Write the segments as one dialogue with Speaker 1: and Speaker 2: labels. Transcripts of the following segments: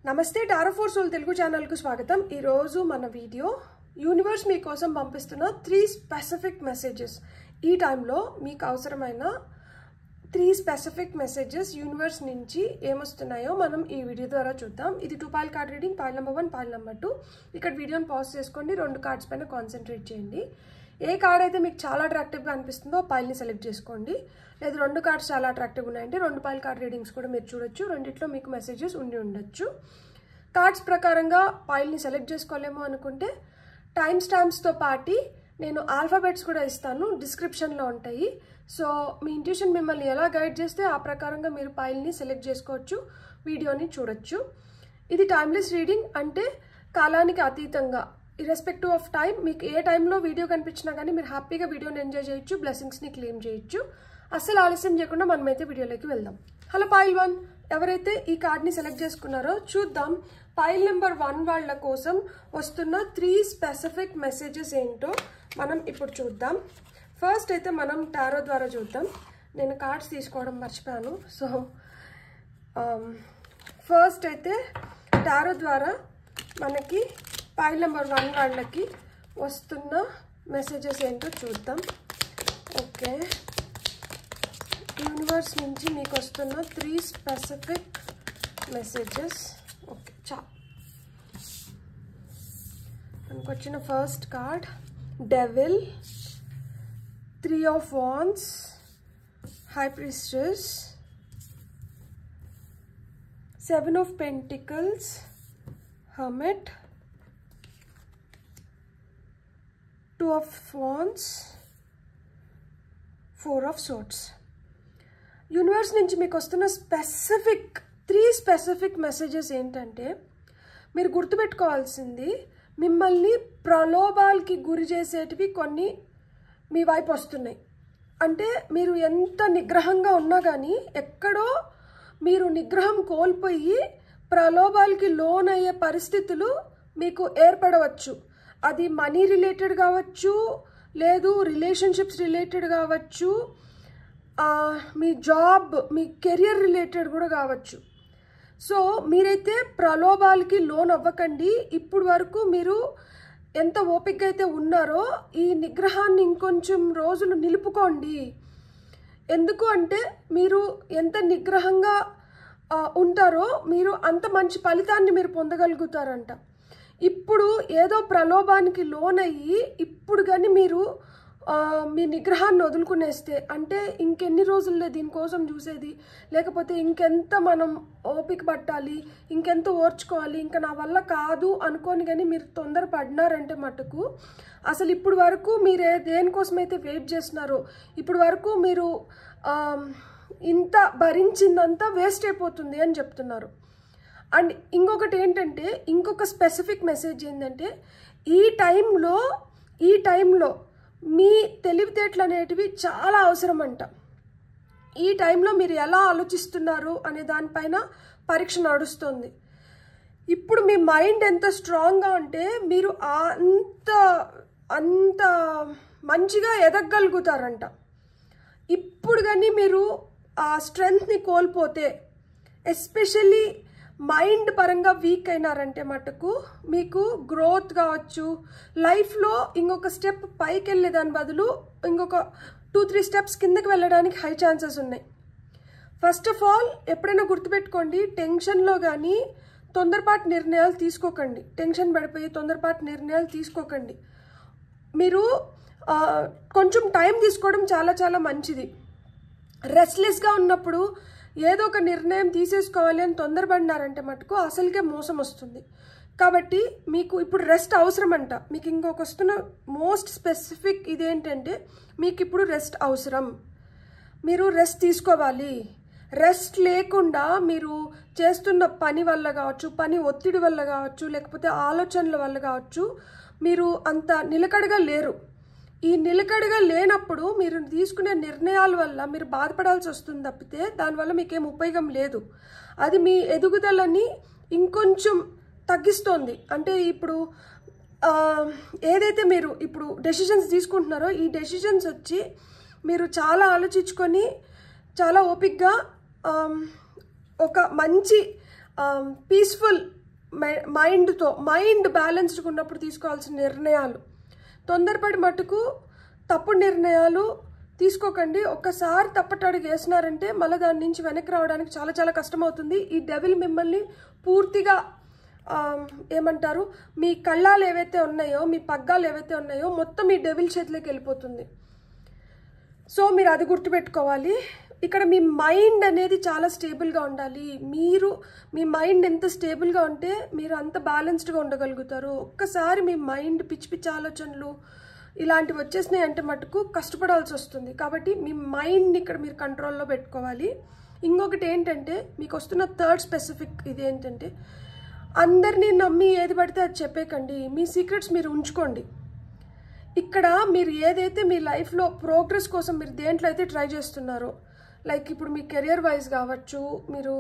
Speaker 1: నమస్తే tarot for soul Telugu channel కు స్వాగతం. ఈ రోజు మన వీడియో యూనివర్స్ మీ కోసం పంపిస్తున్న 3 స్పెసిఫిక్ మెసేజెస్. ఈ టైంలో మీకు అవసరమైన 3 స్పెసిఫిక్ మెసేజెస్ యూనివర్స్ నుంచి ఏమొస్తున్నాయో మనం ఈ వీడియో ద్వారా చూద్దాం. ఇది 2 foil card reading, foil number 1, foil number 2. ఇక్కడ వీడియోని పాజ్ చేసుకోండి, 2 కార్డ్స్ పైన కాన్సన్ట్రేట్ చేయండి. ఏ కార్డ్ అయితే మీకు చాలా అట్రాక్టివ్గా అనిపిస్తుందో ఆ పాయిల్ని సెలెక్ట్ చేసుకోండి. లేదు 2 కార్డ్స్ చాలా అట్రాక్టివ్గా ఉన్నాయంటే 2 పాయిల్ కార్డ్ రీడింగ్స్ కూడా మీరు చూడొచ్చు. రెండిట్లో మీకు మెసేజెస్ ఉండి ఉండొచ్చు. కార్డ్స్ ప్రకారంగా పాయిల్ని సెలెక్ట్ చేసుకోలేమో అనుకుంటే టైం స్టాంప్స్తో పాటు నేను ఆల్ఫాబెట్స్ కూడా ఇస్తాను, డిస్క్రిప్షన్లో ఉంటాయి. సో మీ ఇంట్యూషన్ మిమ్మల్ని ఎలా గైడ్ చేస్తే ఆ ప్రకారంగా మీరు పాయిల్ని సెలెక్ట్ చేసుకోవచ్చు, వీడియోని చూడొచ్చు. ఇది టైమ్లెస్ రీడింగ్, అంటే కాలానికి అతీతంగా ఇర్రెస్పెక్టివ్ ఆఫ్ టైం. మీకు ఏ టైంలో వీడియో కనిపించినా కానీ మీరు హ్యాపీగా వీడియోని ఎంజాయ్ చేయొచ్చు, బ్లెస్సింగ్స్ని క్లెయిమ్ చేయొచ్చు. అస్సలు ఆలస్యం చేయకుండా మనమైతే వీడియోలోకి వెళ్దాం. హలో పాయిల్ 1, ఎవరైతే ఈ కార్డ్ని సెలెక్ట్ చేసుకున్నారో చూద్దాం. పాయిల్ నెంబర్ 1 వాళ్ళ కోసం వస్తున్న 3 స్పెసిఫిక్ మెసేజెస్ ఏంటో మనం ఇప్పుడు చూద్దాం. ఫస్ట్ అయితే మనం టారో ద్వారా చూద్దాం. నేను కార్డ్స్ తీసుకోవడం మర్చిపోయాను. సో ఫస్ట్ అయితే టారో ద్వారా మనకి పాయిల్ నెంబర్ 1 వాళ్ళకి వస్తున్న మెసేజెస్ ఏంటో చూద్దాం. ఓకే, యూనివర్స్ నుంచి మీకు వస్తున్న 3 స్పెసిఫిక్ మెసేజెస్. ఓకే, మనకు వచ్చిన first card devil, 3 of wands, high priestess, 7 of pentacles, hermit, 2 of wands, 4 of swords. Universe నుంచి మీకు వస్తున్న 3 స్పెసిఫిక్ మెసేజెస్ ఏంటంటే, మీరు గుర్తుపెట్టుకోవాల్సింది, మిమ్మల్ని ప్రలోభాలకి గురి చేసేటివి కొన్ని మీ వైపు వస్తున్నాయి. అంటే మీరు ఎంత నిగ్రహంగా ఉన్నా కానీ ఎక్కడో మీరు నిగ్రహం కోల్పోయి ప్రలోభాలకి లోన్ అయ్యే పరిస్థితులు మీకు ఏర్పడవచ్చు. అది మనీ రిలేటెడ్ కావచ్చు, లేదు రిలేషన్షిప్స్ రిలేటెడ్ కావచ్చు, మీ జాబ్, మీ కెరియర్ రిలేటెడ్ కూడా కావచ్చు. సో మీరైతే ప్రలోభాలకి లోన్ అవ్వకండి. ఇప్పుడు వరకు మీరు ఎంత ఓపికగా అయితే ఉన్నారో ఈ నిగ్రహాన్ని ఇంకొంచెం రోజులు నిలుపుకోండి. ఎందుకు అంటే మీరు ఎంత నిగ్రహంగా ఉంటారో మీరు అంత మంచి ఫలితాన్ని మీరు పొందగలుగుతారంట. ఇప్పుడు ఏదో ప్రలోభానికి లోన్ అయ్యి ఇప్పుడు కానీ మీరు మీ నిగ్రహాన్ని వదులుకునేస్తే, అంటే ఇంకెన్ని రోజుల్లో దీనికోసం చూసేది, లేకపోతే ఇంకెంత మనం ఓపిక పట్టాలి, ఇంకెంత ఓర్చుకోవాలి, ఇంకా నా వల్ల కాదు అనుకోని కానీ మీరు తొందరపడినారంటే మటుకు అసలు ఇప్పుడు వరకు మీరు దేనికోసమైతే వెయిట్ చేస్తున్నారో ఇప్పుడు వరకు మీరు ఇంత భరించిందంతా వేస్ట్ అయిపోతుంది అని చెప్తున్నారు. అండ్ ఇంకొకటి ఏంటంటే, ఇంకొక స్పెసిఫిక్ మెసేజ్ ఏంటంటే, ఈ టైంలో మీ తెలివితేటలు అనేటివి చాలా అవసరం అంట. ఈ టైంలో మీరు ఎలా ఆలోచిస్తున్నారు అనే దానిపైన పరీక్ష నడుస్తుంది. ఇప్పుడు మీ మైండ్ ఎంత స్ట్రాంగ్గా ఉంటే మీరు అంత మంచిగా ఎదగలుగుతారంట. ఇప్పుడు కానీ మీరు ఆ స్ట్రెంగ్త్ని కోల్పోతే, ఎస్పెషల్లీ మైండ్ పరంగా వీక్ అయినారంటే మటుకు మీకు గ్రోత్ కావచ్చు, లైఫ్లో ఇంకొక స్టెప్ పైకి వెళ్ళే దాని బదులు ఇంకొక 2-3 స్టెప్స్ కిందకి వెళ్ళడానికి హై ఛాన్సెస్ ఉన్నాయి. ఫస్ట్ ఆఫ్ ఆల్ ఎప్పుడైనా గుర్తుపెట్టుకోండి, టెన్షన్లో కానీ తొందరపాటు నిర్ణయాలు తీసుకోకండి. టెన్షన్ పడిపోయి తొందరపాటు నిర్ణయాలు తీసుకోకండి. మీరు కొంచెం టైం తీసుకోవడం చాలా చాలా మంచిది. రెస్ట్లెస్గా ఉన్నప్పుడు ఏదో ఒక నిర్ణయం తీసేసుకోవాలి అని తొందరపడినారంటే మటుకు అసలుకే మోసం వస్తుంది. కాబట్టి మీకు ఇప్పుడు రెస్ట్ అవసరం అంట. మీకు ఇంకొక వస్తున్న మోస్ట్ స్పెసిఫిక్ ఇదేంటంటే, మీకు ఇప్పుడు రెస్ట్ అవసరం, మీరు రెస్ట్ తీసుకోవాలి. రెస్ట్ లేకుండా మీరు చేస్తున్న పని వల్ల కావచ్చు, పని ఒత్తిడి వల్ల కావచ్చు, లేకపోతే ఆలోచనల వల్ల కావచ్చు, మీరు అంత నిలకడగా లేరు. ఈ నిలకడగా లేనప్పుడు మీరు తీసుకునే నిర్ణయాల వల్ల మీరు బాధపడాల్సి వస్తుంది తప్పితే దానివల్ల మీకేం ఉపయోగం లేదు. అది మీ ఎదుగుదలని ఇంకొంచెం తగ్గిస్తోంది. అంటే ఇప్పుడు ఏదైతే మీరు ఇప్పుడు డెసిషన్స్ తీసుకుంటున్నారో ఈ డెసిషన్స్ వచ్చి మీరు చాలా ఆలోచించుకొని చాలా ఓపికగా ఒక మంచి పీస్ఫుల్ మైండ్ బ్యాలెన్స్డ్గా ఉన్నప్పుడు తీసుకోవాల్సిన నిర్ణయాలు. తొందరపడి మటుకు తప్పుడు నిర్ణయాలు తీసుకోకండి. ఒక్కసారి తప్పటడుగు వేసినారంటే మళ్ళీ దాని నుంచి వెనక్కి రావడానికి చాలా చాలా కష్టమవుతుంది. ఈ డెవిల్ మిమ్మల్ని పూర్తిగా ఏమంటారు, మీ కళ్ళాలు ఏవైతే ఉన్నాయో, మీ పగ్గాలు ఏవైతే ఉన్నాయో మొత్తం ఈ డెవిల్ చేతిలోకి వెళ్ళిపోతుంది. సో మీరు అది గుర్తుపెట్టుకోవాలి. ఇక్కడ మీ మైండ్ అనేది చాలా స్టేబుల్గా ఉండాలి. మీ మైండ్ ఎంత స్టేబుల్గా ఉంటే మీరు అంత బ్యాలెన్స్డ్గా ఉండగలుగుతారు. ఒక్కసారి మీ మైండ్ పిచ్చి పిచ్చి ఆలోచనలు ఇలాంటివి వచ్చేసినాయి అంటే మటుకు కష్టపడాల్సి వస్తుంది. కాబట్టి మీ మైండ్ని ఇక్కడ మీరు కంట్రోల్లో పెట్టుకోవాలి. ఇంకొకటి ఏంటంటే, మీకు వస్తున్న థర్డ్ స్పెసిఫిక్ ఇది ఏంటంటే, అందరినీ నమ్మి ఏది పడితే అది చెప్పేకండి. మీ సీక్రెట్స్ మీరు ఉంచుకోండి. ఇక్కడ మీరు ఏదైతే మీ లైఫ్లో ప్రోగ్రెస్ కోసం మీరు దేంట్లో అయితే ట్రై చేస్తున్నారో, లైక్ ఇప్పుడు మీ కెరియర్ వైజ్ కావచ్చు, మీరు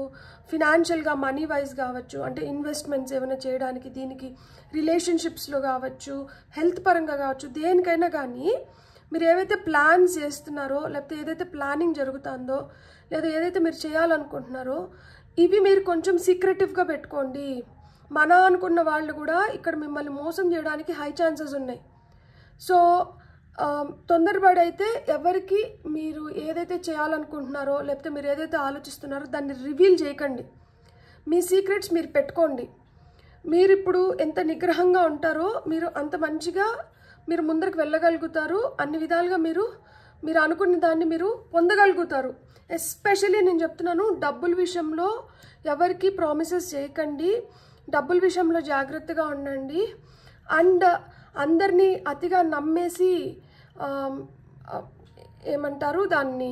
Speaker 1: ఫినాన్షియల్గా మనీ వైజ్ కావచ్చు, అంటే ఇన్వెస్ట్మెంట్స్ ఏమైనా చేయడానికి, దీనికి రిలేషన్షిప్స్లో కావచ్చు, హెల్త్ పరంగా కావచ్చు, దేనికైనా కానీ మీరు ఏవైతే ప్లాన్స్ చేస్తున్నారో, లేకపోతే ఏదైతే ప్లానింగ్ జరుగుతుందో, లేదా ఏదైతే మీరు చేయాలనుకుంటున్నారో, ఇవి మీరు కొంచెం సీక్రెటివ్గా పెట్టుకోండి. మన అనుకున్న వాళ్ళు కూడా ఇక్కడ మిమ్మల్ని మోసం చేయడానికి హై ఛాన్సెస్ ఉన్నాయి. సో తొందరపడి అయితే ఎవరికి మీరు ఏదైతే చేయాలనుకుంటున్నారో, లేకపోతే మీరు ఏదైతే ఆలోచిస్తున్నారో దాన్ని రివీల్ చేయకండి. మీ సీక్రెట్స్ మీరు పెట్టుకోండి. మీరు ఇప్పుడు ఎంత నిగ్రహంగా ఉంటారో మీరు అంత మంచిగా మీరు ముందరకు వెళ్ళగలుగుతారు. అన్ని విధాలుగా మీరు అనుకున్న దాన్ని మీరు పొందగలుగుతారు. ఎస్పెషల్లీ నేను చెప్తున్నాను, డబ్బుల విషయంలో ఎవరికి ప్రామిసెస్ చేయకండి. డబ్బుల విషయంలో జాగ్రత్తగా ఉండండి. అండ్ అందరినీ అతిగా నమ్మేసి ఏమంటారు దాన్ని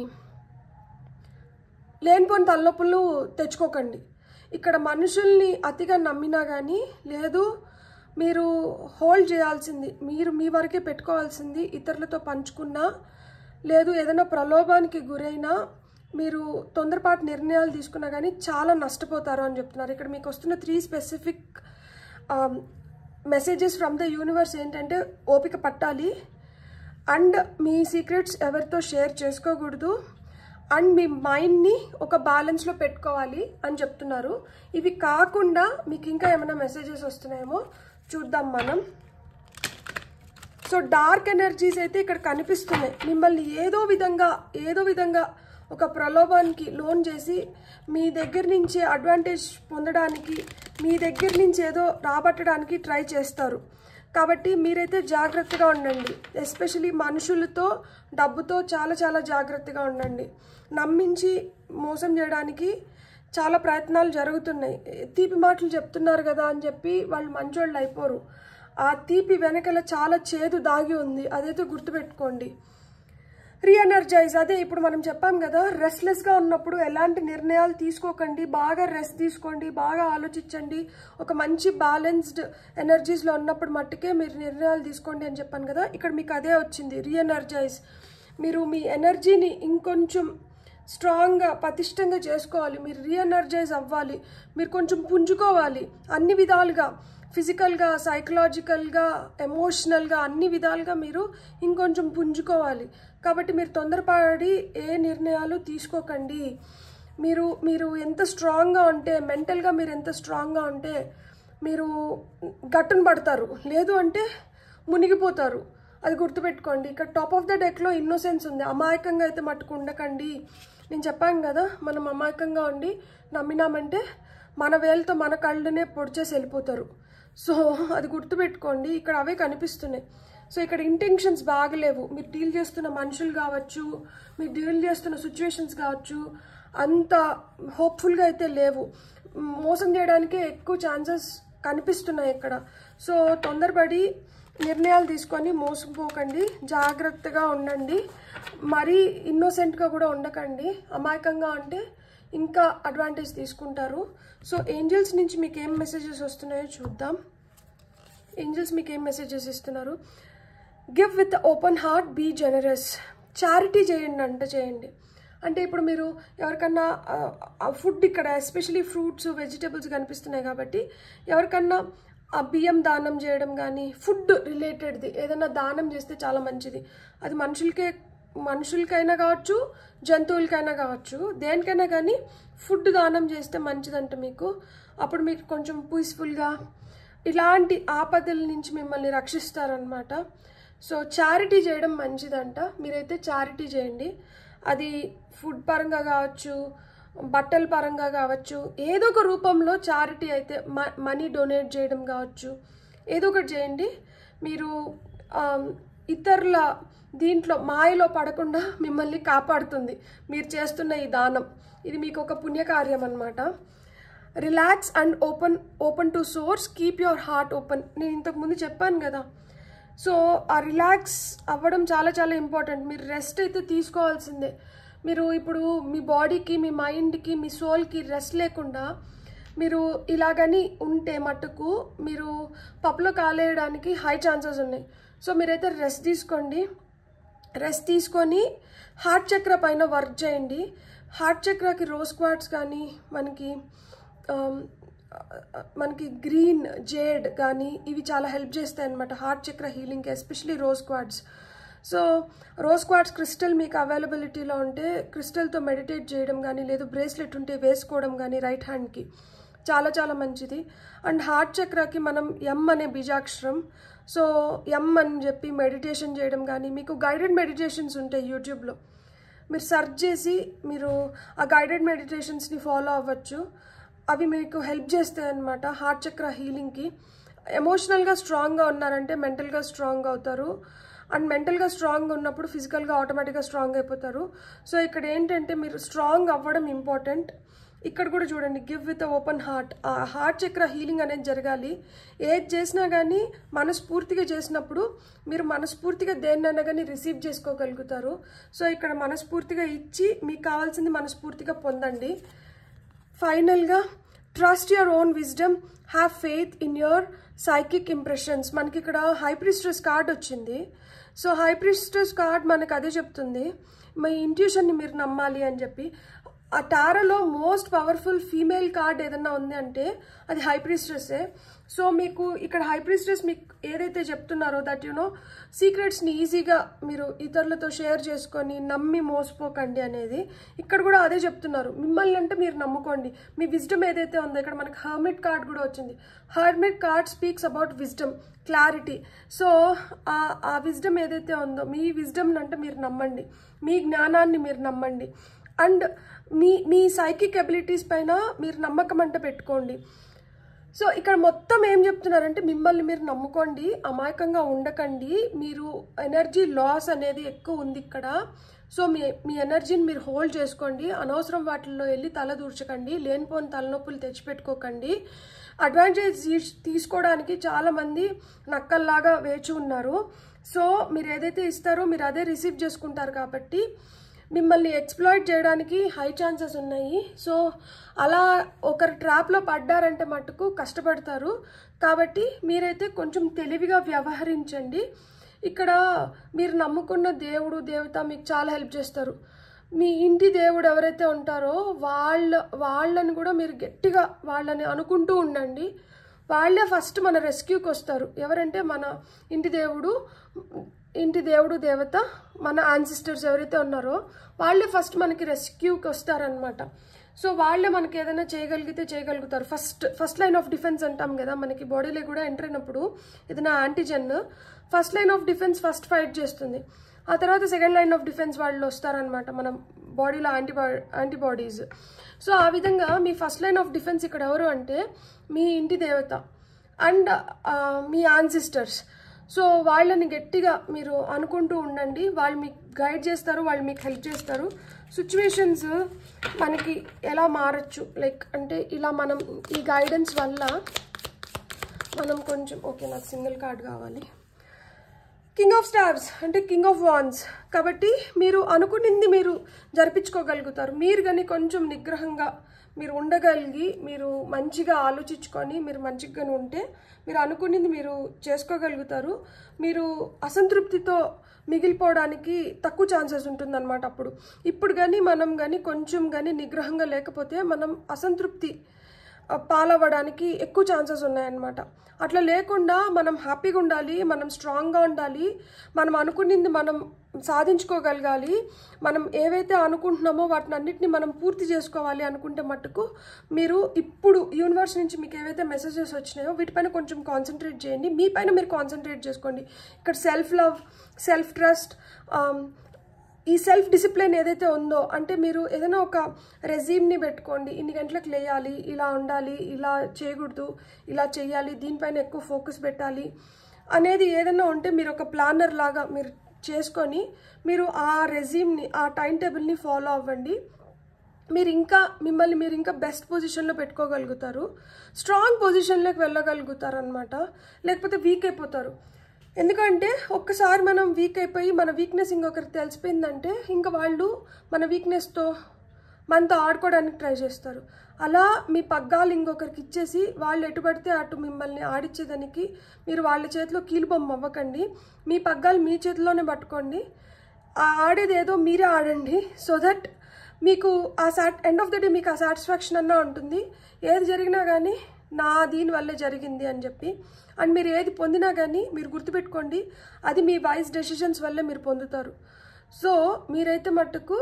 Speaker 1: లేనిపోని తలనొప్పులు తెచ్చుకోకండి. ఇక్కడ మనుషుల్ని అతిగా నమ్మినా కానీ లేదు, మీరు హోల్డ్ చేయాల్సింది మీరు మీ వరకే పెట్టుకోవాల్సింది ఇతరులతో పంచుకున్నా, లేదు ఏదైనా ప్రలోభానికి గురైనా, మీరు తొందరపాటు నిర్ణయాలు తీసుకున్నా కానీ చాలా నష్టపోతారు అని చెప్తున్నారు. ఇక్కడ మీకు వస్తున్న 3 specific messages from the universe ఏంటంటే, ఓపిక పట్టాలి, అండ్ మీ సీక్రెట్స్ ఎవరితో షేర్ చేసుకోకూడదు, అండ్ మీ మైండ్ని ఒక బ్యాలెన్స్లో పెట్టుకోవాలి అని చెప్తున్నారు. ఇవి కాకుండా మీకు ఇంకా ఏమైనా మెసేజెస్ వస్తున్నాయేమో చూద్దాం మనం. సో డార్క్ ఎనర్జీస్ అయితే ఇక్కడ కనిపిస్తున్నాయి. మిమ్మల్ని ఏదో విధంగా ఒక ప్రలోభానికి లోన్ చేసి మీ దగ్గర నుంచి అడ్వాంటేజ్ పొందడానికి, మీ దగ్గర నుంచి ఏదో రాబట్టడానికి ట్రై చేస్తారు. కాబట్టి మీరైతే జాగ్రత్తగా ఉండండి. ఎస్పెషలీ మనుషులతో, డబ్బుతో చాలా చాలా జాగ్రత్తగా ఉండండి. నమ్మించి మోసం చేయడానికి చాలా ప్రయత్నాలు జరుగుతున్నాయి. తీపి మాటలు చెప్తున్నారు కదా అని చెప్పి వాళ్ళు మంచోళ్ళు అయిపోరు. ఆ తీపి వెనకల చాలా చేదు దాగి ఉంది, అదైతే గుర్తుపెట్టుకోండి. రీఎనర్జైజ్, అదే ఇప్పుడు మనం చెప్పాం కదా, రెస్ట్లెస్గా ఉన్నప్పుడు ఎలాంటి నిర్ణయాలు తీసుకోకండి. బాగా రెస్ట్ తీసుకోండి, బాగా ఆలోచించండి. ఒక మంచి బ్యాలెన్స్డ్ ఎనర్జీస్లో ఉన్నప్పుడు మట్టుకే మీరు నిర్ణయాలు తీసుకోండి అని చెప్పాను కదా. ఇక్కడ మీకు అదే వచ్చింది, రీఎనర్జైజ్. మీరు మీ ఎనర్జీని ఇంకొంచెం స్ట్రాంగ్గా పటిష్టంగా చేసుకోవాలి. మీరు రీఎనర్జైజ్ అవ్వాలి. మీరు కొంచెం పుంజుకోవాలి అన్ని విధాలుగా, ఫిజికల్గా, సైకలాజికల్గా, ఎమోషనల్గా, అన్ని విధాలుగా మీరు ఇంకొంచెం పుంజుకోవాలి. కాబట్టి మీరు తొందరపడి ఏ నిర్ణయాలు తీసుకోకండి. మీరు ఎంత స్ట్రాంగ్గా ఉంటే, మెంటల్గా మీరు ఎంత స్ట్రాంగ్గా ఉంటే మీరు గట్టున పడతారు, లేదు అంటే మునిగిపోతారు. అది గుర్తుపెట్టుకోండి. ఇక్కడ టాప్ ఆఫ్ ద డెక్లో ఇన్నోసెన్స్ ఉంది. అమాయకంగా అయితే మట్టుకు ఉండకండి. నేను చెప్పాను కదా, మనం అమాయకంగా ఉండి నమ్మినామంటే మన వేలతో మన కళ్ళనే పొడిచేసి వెళ్ళిపోతారు. సో అది గుర్తుపెట్టుకోండి. ఇక్కడ అవే కనిపిస్తున్నాయి. సో ఇక్కడ ఇంటెన్షన్స్ బాగలేవు. మీరు డీల్ చేస్తున్న మనుషులు కావచ్చు, మీరు డీల్ చేస్తున్న సిచ్యువేషన్స్ కావచ్చు, అంత హోప్ఫుల్గా అయితే లేవు. మోసం చేయడానికే ఎక్కువ ఛాన్సెస్ కనిపిస్తున్నాయి ఇక్కడ. సో తొందరపడి నిర్ణయాలు తీసుకొని మోసపోకండి, జాగ్రత్తగా ఉండండి. మరీ ఇన్నోసెంట్గా కూడా ఉండకండి. అమాయకంగా అంటే ఇంకా అడ్వాంటేజ్ తీసుకుంటారు. సో ఏంజల్స్ నుంచి మీకు ఏం మెసేజెస్ వస్తున్నాయో చూద్దాం. ఏంజల్స్ మీకు ఏం మెసేజెస్ ఇస్తున్నారు? Give with open heart, be generous. Charity చేయండి. అంటే ఇప్పుడు మీరు ఎవరికన్నా ఫుడ్, ఇక్కడ ఎస్పెషలీ ఫ్రూట్స్, వెజిటబుల్స్ కనిపిస్తున్నాయి కాబట్టి ఎవరికన్నా ఆ బియ్యం దానం చేయడం కానీ, ఫుడ్ రిలేటెడ్ది ఏదైనా దానం చేస్తే చాలా మంచిది. అది మనుషులకైనా కావచ్చు, జంతువులకైనా కావచ్చు, దేనికైనా కానీ ఫుడ్ దానం చేస్తే మంచిదంట మీకు. అప్పుడు మీకు కొంచెం పీస్ఫుల్గా ఇలాంటి ఆపదల నుంచి మిమ్మల్ని రక్షిస్తారనమాట. సో చారిటీ చేయడం మంచిదంట. మీరైతే చారిటీ చేయండి. అది ఫుడ్ పరంగా కావచ్చు, బట్టల పరంగా కావచ్చు, ఏదో ఒక రూపంలో చారిటీ అయితే మనీ డొనేట్ చేయడం కావచ్చు, ఏదో ఒకటి చేయండి. మీరు ఇతరుల దీంట్లో మాయలో పడకుండా మిమ్మల్ని కాపాడుతుంది మీరు చేస్తున్న ఈ దానం. ఇది మీకు ఒక పుణ్యకార్యం అన్నమాట. Relax and open to source, keep your heart open. నేను ఇంతకుముందు చెప్పాను కదా. సో ఆ రిలాక్స్ అవ్వడం చాలా చాలా ఇంపార్టెంట్. మీరు రెస్ట్ అయితే తీసుకోవాల్సిందే. మీరు ఇప్పుడు మీ బాడీకి, మీ మైండ్కి, మీ సోల్కి రెస్ట్ లేకుండా మీరు ఇలాగని ఉంటే మట్టుకు మీరు పప్పులో కాలేయడానికి హై ఛాన్సెస్ ఉన్నాయి. సో మీరైతే రెస్ట్ తీసుకోండి. రెస్ట్ తీసుకొని హార్ట్ చక్ర పైన వర్క్ చేయండి. హార్ట్ చక్రకి రోజ్ క్వార్ట్స్ కానీ మనకి గ్రీన్ జేడ్ కానీ ఇవి చాలా హెల్ప్ చేస్తాయి అన్నమాట హార్ట్ చక్ర హీలింగ్కి, especially rose quartz. So rose quartz crystal మీకు అవైలబిలిటీలో ఉంటే క్రిస్టల్తో మెడిటేట్ చేయడం కానీ, లేదు బ్రేస్లెట్ ఉంటే వేసుకోవడం కానీ రైట్ హ్యాండ్కి చాలా చాలా మంచిది. అండ్ హార్ట్ చక్రకి మనం ఎం అనే బీజాక్షరం, సో ఎం అని చెప్పి మెడిటేషన్ చేయడం కానీ, మీకు గైడెడ్ మెడిటేషన్స్ ఉంటాయి యూట్యూబ్లో, మీరు సెర్చ్ చేసి మీరు ఆ గైడెడ్ మెడిటేషన్స్ని ఫాలో అవ్వచ్చు. అవి మీకు హెల్ప్ చేస్తాయి అన్నమాట హార్ట్ చక్ర హీలింగ్కి. ఎమోషనల్గా స్ట్రాంగ్గా ఉన్నారంటే మెంటల్గా స్ట్రాంగ్ అవుతారు. అండ్ మెంటల్గా స్ట్రాంగ్ ఉన్నప్పుడు ఫిజికల్గా ఆటోమేటిక్గా స్ట్రాంగ్ అయిపోతారు. సో ఇక్కడ ఏంటంటే మీరు స్ట్రాంగ్ అవ్వడం ఇంపార్టెంట్. ఇక్కడ కూడా చూడండి, గివ్ విత్ ఓపెన్ హార్ట్. ఆ హార్ట్ చక్ర హీలింగ్ అనేది జరగాలి. ఏది చేసినా కానీ మనస్ఫూర్తిగా చేసినప్పుడు మీరు మనస్ఫూర్తిగా దేన్నైనా కానీ రిసీవ్ చేసుకోగలుగుతారు. సో ఇక్కడ మనస్ఫూర్తిగా ఇచ్చి మీకు కావాల్సింది మనస్ఫూర్తిగా పొందండి. ఫైనల్గా trust your own wisdom, have faith in your psychic impressions. మనకి ఇక్కడ హై ప్రీస్టెస్ కార్డ్ వచ్చింది. సో హై ప్రీస్టెస్ కార్డ్ మనకు అదే చెప్తుంది, మీ ఇంట్యూషన్ని మీరు నమ్మాలి అని చెప్పి. ఆ టారోలో మోస్ట్ పవర్ఫుల్ ఫీమేల్ కార్డ్ ఏదన్నా ఉంది అంటే అది హై ప్రీస్టెస్సే. సో మీకు ఇక్కడ హై ప్రీస్టెస్ మీకు ఏదైతే చెప్తున్నారో దట్ యు నో సీక్రెట్స్ని ఈజీగా మీరు ఇతరులతో షేర్ చేసుకొని నమ్మి మోసపోకండి అనేది ఇక్కడ కూడా అదే చెప్తున్నారు. మిమ్మల్ని అంటే మీరు నమ్ముకోండి, మీ విజ్డమ్ ఏదైతే ఉందో. ఇక్కడ మనకి హర్మిట్ కార్డ్ కూడా వచ్చింది. Hermit card speaks about wisdom, clarity. So ఆ విజ్డమ్ ఏదైతే ఉందో మీ విజ్డమ్ అంటే మీరు నమ్మండి, మీ జ్ఞానాన్ని మీరు నమ్మండి. అండ్ మీ సైకిక్ అబిలిటీస్ పైన మీరు నమ్మకం అంటే పెట్టుకోండి. సో ఇక్కడ మొత్తం ఏం చెప్తున్నారంటే మిమ్మల్ని మీరు నమ్ముకోండి, అమాయకంగా ఉండకండి. మీరు ఎనర్జీ లాస్ అనేది ఎక్కువ ఉంది ఇక్కడ. సో మీ ఎనర్జీని మీరు హోల్డ్ చేసుకోండి. అనవసరం వాటిల్లో వెళ్ళి తల దూర్చకండి, లేనిపోని తలనొప్పులు తెచ్చిపెట్టుకోకండి. అడ్వాంటేజ్ తీసుకోవడానికి చాలామంది నక్కల్లాగా వేచి ఉన్నారు. సో మీరు ఏదైతే ఇస్తారో మీరు అదే రిసీవ్ చేసుకుంటారు కాబట్టి మిమ్మల్ని ఎక్స్ప్లాయిట్ చేయడానికి హై ఛాన్సెస్ ఉన్నాయి. సో అలా ఒకరి ట్రాప్లో పడ్డారంటే మట్టుకు కష్టపడతారు. కాబట్టి మీరైతే కొంచెం తెలివిగా వ్యవహరించండి. ఇక్కడ మీరు నమ్ముకున్న దేవుడు దేవత మీకు చాలా హెల్ప్ చేస్తారు. మీ ఇంటి దేవుడు ఎవరైతే ఉంటారో వాళ్ళని కూడా మీరు గట్టిగా వాళ్ళని అనుకుంటూ ఉండండి. వాళ్ళే ఫస్ట్ మన రెస్క్యూకి వస్తారు. ఎవరంటే మన ఇంటి దేవుడు దేవత, మన యాన్సిస్టర్స్ ఎవరైతే ఉన్నారో వాళ్ళే ఫస్ట్ మనకి రెస్క్యూకి వస్తారనమాట. సో వాళ్ళే మనకి ఏదైనా చేయగలిగితే చేయగలుగుతారు. ఫస్ట్ లైన్ ఆఫ్ డిఫెన్స్ అంటాం కదా, మనకి బాడీలో కూడా ఎంటర్ అయినప్పుడు ఏదైనా antigen first line of defence first fight చేస్తుంది. ఆ తర్వాత సెకండ్ లైన్ ఆఫ్ డిఫెన్స్ వాళ్ళు వస్తారనమాట మన బాడీలో యాంటీబాడీస్. సో ఆ విధంగా మీ ఫస్ట్ లైన్ ఆఫ్ డిఫెన్స్ ఇక్కడ ఎవరు అంటే మీ ఇంటి దేవత అండ్ మీ యాన్సిస్టర్స్. సో వాళ్ళని గట్టిగా మీరు అనుకుంటూ ఉండండి. వాళ్ళు మీకు గైడ్ చేస్తారు, వాళ్ళు మీకు హెల్ప్ చేస్తారు. సిచ్యువేషన్స్ మనకి ఎలా మారచ్చు, లైక్ అంటే ఇలా మనం ఈ గైడెన్స్ వల్ల మనం కొంచెం ఓకే. నాకు సింగిల్ కార్డ్ కావాలి. కింగ్ ఆఫ్ స్టార్స్ అంటే కింగ్ ఆఫ్ వాన్స్. కాబట్టి మీరు అనుకునింది మీరు జరిపించుకోగలుగుతారు. మీరు కానీ కొంచెం నిగ్రహంగా మీరు ఉండగలిగి మీరు మంచిగా ఆలోచించుకొని మీరు మంచిగా ఉంటే మీరు అనుకునింది మీరు చేసుకోగలుగుతారు. మీరు అసంతృప్తితో మిగిలిపోవడానికి తక్కువ ఛాన్సెస్ ఉంటుందన్నమాట. ఇప్పుడు కానీ మనం కానీ కొంచెం కానీ నిగ్రహంగా లేకపోతే మనం పాలవ్వడానికి ఎక్కువ ఛాన్సెస్ ఉన్నాయన్నమాట. అట్లా లేకుండా మనం హ్యాపీగా ఉండాలి, మనం స్ట్రాంగ్గా ఉండాలి, మనం అనుకున్నది మనం సాధించుకోగలగాలి, మనం ఏవైతే అనుకుంటున్నామో వాటిని అన్నిటిని మనం పూర్తి చేసుకోవాలి అనుకుంటే మట్టుకు మీరు ఇప్పుడు యూనివర్స్ నుంచి మీకు ఏవైతే మెసేజెస్ వచ్చినాయో వీటిపైన కొంచెం కాన్సన్ట్రేట్ చేయండి. మీ పైన మీరు కాన్సన్ట్రేట్ చేసుకోండి. ఇక్కడ సెల్ఫ్ లవ్, సెల్ఫ్ ట్రస్ట్, ఈ సెల్ఫ్ డిసిప్లిన్ ఏదైతే ఉందో, అంటే మీరు ఏదైనా ఒక రెజ్యూమ్ని పెట్టుకోండి. ఇన్ని గంటలకు లేయాలి, ఇలా ఉండాలి, ఇలా చేయకూడదు, ఇలా చేయాలి, దీనిపైన ఎక్కువ ఫోకస్ పెట్టాలి అనేది ఏదైనా ఉంటే మీరు ఒక ప్లానర్ లాగా మీరు చేసుకొని మీరు ఆ రెజ్యూమ్ని, ఆ టైం టేబుల్ని ఫాలో అవ్వండి. మీరు ఇంకా బెస్ట్ పొజిషన్లో పెట్టుకోగలుగుతారు, స్ట్రాంగ్ పొజిషన్లోకి వెళ్ళగలుగుతారు అనమాట. లేకపోతే వీక్ అయిపోతారు. ఎందుకంటే ఒక్కసారి మనం వీక్ అయిపోయి మన వీక్నెస్ ఇంకొకరికి తెలిసిపోయిందంటే ఇంకా వాళ్ళు మన వీక్నెస్తో మనతో ఆడుకోవడానికి ట్రై చేస్తారు. అలా మీ పగ్గాలు ఇంకొకరికి ఇచ్చేసి వాళ్ళు ఎటుపడితే అటు మిమ్మల్ని ఆడిచ్చేదానికి మీరు వాళ్ళ చేతిలో కీలుబొమ్మ అవ్వకండి. మీ పగ్గాలు మీ చేతిలోనే పట్టుకోండి. ఆడేది ఏదో మీరే ఆడండి. సో దట్ మీకు ఎండ్ ఆఫ్ ద డే మీకు ఆ సాటిస్ఫాక్షన్ అన్నా ఉంటుంది. ఏది జరిగినా కానీ దీనివల్లే జరిగింది అని చెప్పి. అండ్ మీరు ఏది పొందినా కానీ మీరు గుర్తుపెట్టుకోండి, అది మీ వైస్ డెసిషన్స్ వల్లే మీరు పొందుతారు. సో మీరైతే మట్టుకు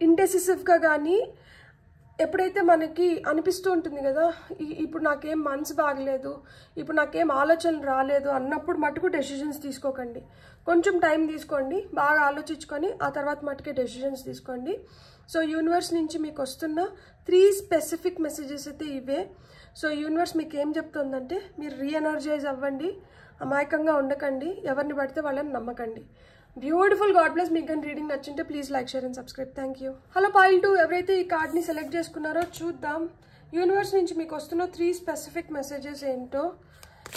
Speaker 1: ఇండెసిసివ్గా కానీ ఎప్పుడైతే మనకి అనిపిస్తూ ఉంటుంది కదా, ఇప్పుడు నాకేం మనసు బాగలేదు, ఇప్పుడు నాకేం ఆలోచనలు రాలేదు అన్నప్పుడు మట్టుకు డెసిషన్స్ తీసుకోకండి. కొంచెం టైం తీసుకోండి, బాగా ఆలోచించుకొని ఆ తర్వాత మట్టుకే డెసిషన్స్ తీసుకోండి. సో యూనివర్స్ నుంచి మీకు వస్తున్న 3 స్పెసిఫిక్ మెసేజెస్ అయితే ఇవే. సో యూనివర్స్ మీకు ఏం చెప్తుందంటే మీరు రీఎనర్జైజ్ అవ్వండి, అమాయకంగా ఉండకండి, ఎవరిని పడితే వాళ్ళని నమ్మకండి. బ్యూటిఫుల్. God bless. మీకు కానీ రీడింగ్ నచ్చింటే please like, share and subscribe. Thank you. Hello pile 2, ఎవరైతే ఈ కార్డ్ని సెలెక్ట్ చేసుకున్నారో చూద్దాం యూనివర్స్ నుంచి మీకు వస్తున్న 3 స్పెసిఫిక్ మెసేజెస్ ఏంటో.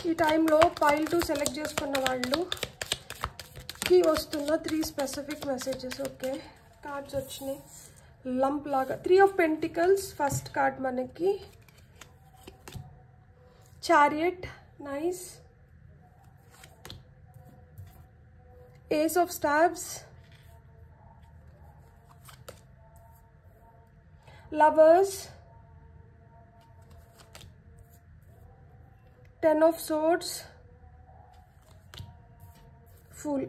Speaker 1: ఈ టైంలో పైల్ 2 సెలెక్ట్ చేసుకున్న వాళ్ళకి వస్తున్న 3 స్పెసిఫిక్ మెసేజెస్. ఓకే, కార్డ్స్ వచ్చినాయి లంప్ లాగా. 3 ఆఫ్ పెంటికల్స్ ఫస్ట్ కార్డ్ మనకి. Chariot, nice. Ace of Stabs, Lovers, 10 of Swords, Fool.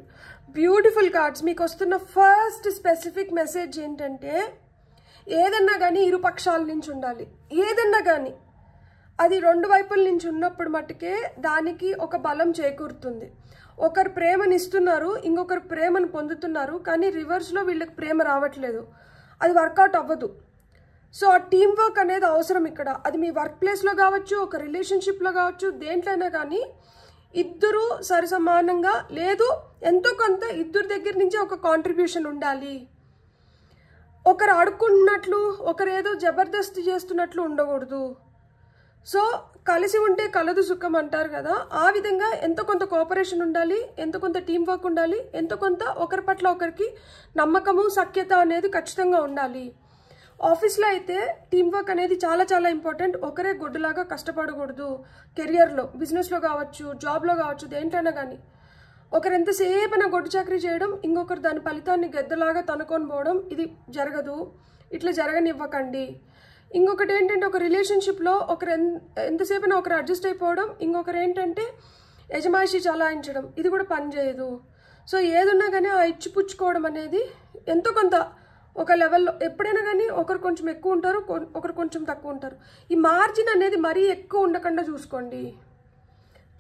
Speaker 1: Beautiful cards. మీకు వస్తున్న ఫస్ట్ స్పెసిఫిక్ మెసేజ్ ఏంటంటే ఏదన్నా కానీ ఇరు పక్షాల నుంచి ఉండాలి. ఏదన్నా కానీ అది 2 వైపుల నుంచి ఉన్నప్పుడు మట్టుకే దానికి ఒక బలం చేకూరుతుంది. ఒకరు ప్రేమని ఇస్తున్నారు, ఇంకొకరు ప్రేమను పొందుతున్నారు, కానీ రివర్స్లో వీళ్ళకి ప్రేమ రావట్లేదు, అది వర్కౌట్ అవ్వదు. సో ఆ టీం వర్క్ అనేది అవసరం ఇక్కడ. అది మీ వర్క్ ప్లేస్లో కావచ్చు, ఒక రిలేషన్షిప్లో కావచ్చు, దేంట్లైనా కానీ ఇద్దరు సరిసమానంగా, లేదు ఎంతో కొంత ఇద్దరు దగ్గర నుంచి ఒక కాంట్రిబ్యూషన్ ఉండాలి. ఒకరు అడుక్కుంటున్నట్లు, ఒకరు ఏదో జబర్దస్త్ చేస్తున్నట్లు ఉండకూడదు. సో కలిసి ఉంటే కలదు సుఖం అంటారు కదా, ఆ విధంగా ఎంతో కొంత కోఆపరేషన్ ఉండాలి, ఎంతో కొంత టీం వర్క్ ఉండాలి, ఎంతో కొంత ఒకరి పట్ల ఒకరికి నమ్మకము, సఖ్యత అనేది ఖచ్చితంగా ఉండాలి. ఆఫీస్లో అయితే టీం వర్క్ అనేది చాలా చాలా ఇంపార్టెంట్. ఒకరే గొడ్డులాగా కష్టపడకూడదు. కెరియర్లో, బిజినెస్లో కావచ్చు, జాబ్లో కావచ్చు, దేంట్లోనే కానీ ఒకరు ఎంతసేపైనా గొడ్డు చాకరీ చేయడం, ఇంకొకరు దాని ఫలితాన్ని గెద్దలాగా తనుకొని పోవడం, ఇది జరగదు. ఇట్లా జరగనివ్వకండి. ఇంకొకటి ఏంటంటే ఒక రిలేషన్షిప్లో ఒకరు ఎంతసేపైనా ఒకరు అడ్జస్ట్ అయిపోవడం, ఇంకొకరు ఏంటంటే యజమాయిషి చలాయించడం, ఇది కూడా పనిచేయదు. సో ఏదున్నా కానీ ఆ ఇచ్చిపుచ్చుకోవడం అనేది ఎంతో కొంత ఒక లెవెల్లో ఎప్పుడైనా కానీ ఒకరు కొంచెం ఎక్కువ ఉంటారు, ఒకరు కొంచెం తక్కువ ఉంటారు. ఈ మార్జిన్ అనేది మరీ ఎక్కువ ఉండకుండా చూసుకోండి.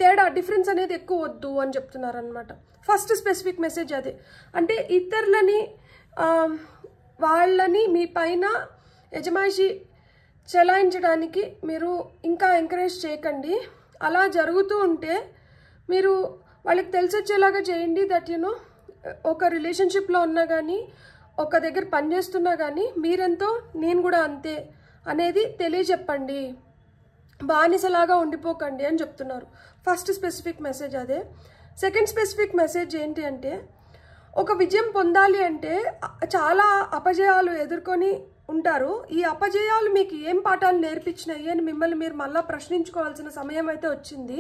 Speaker 1: తేడా, డిఫరెన్స్ అనేది ఎక్కువ వద్దు అని చెప్తున్నారు అనమాట. ఫస్ట్ స్పెసిఫిక్ మెసేజ్ అదే. అంటే ఇతరులని వాళ్ళని మీ పైన యజమాయిషి చలాయించడానికి మీరు ఇంకా ఎంకరేజ్ చేయకండి. అలా జరుగుతూ ఉంటే మీరు వాళ్ళకి తెలిసొచ్చేలాగా చేయండి దట్ యూనో ఒక రిలేషన్షిప్లో ఉన్నా కానీ, ఒక దగ్గర పనిచేస్తున్నా కానీ మీరెంతో నేను కూడా అంతే అనేది తెలియచెప్పండి. బానిసలాగా ఉండిపోకండి అని చెప్తున్నారు. ఫస్ట్ స్పెసిఫిక్ మెసేజ్ అదే. సెకండ్ స్పెసిఫిక్ మెసేజ్ ఏంటి అంటే ఒక విజయం పొందాలి అంటే చాలా అపజయాలు ఎదుర్కొని ఉంటారు. ఈ అపజయాలు మీకు ఏం పాఠాలు నేర్పించినాయి అని మిమ్మల్ని మీరు మళ్ళీ ప్రశ్నించుకోవాల్సిన సమయం అయితే వచ్చింది.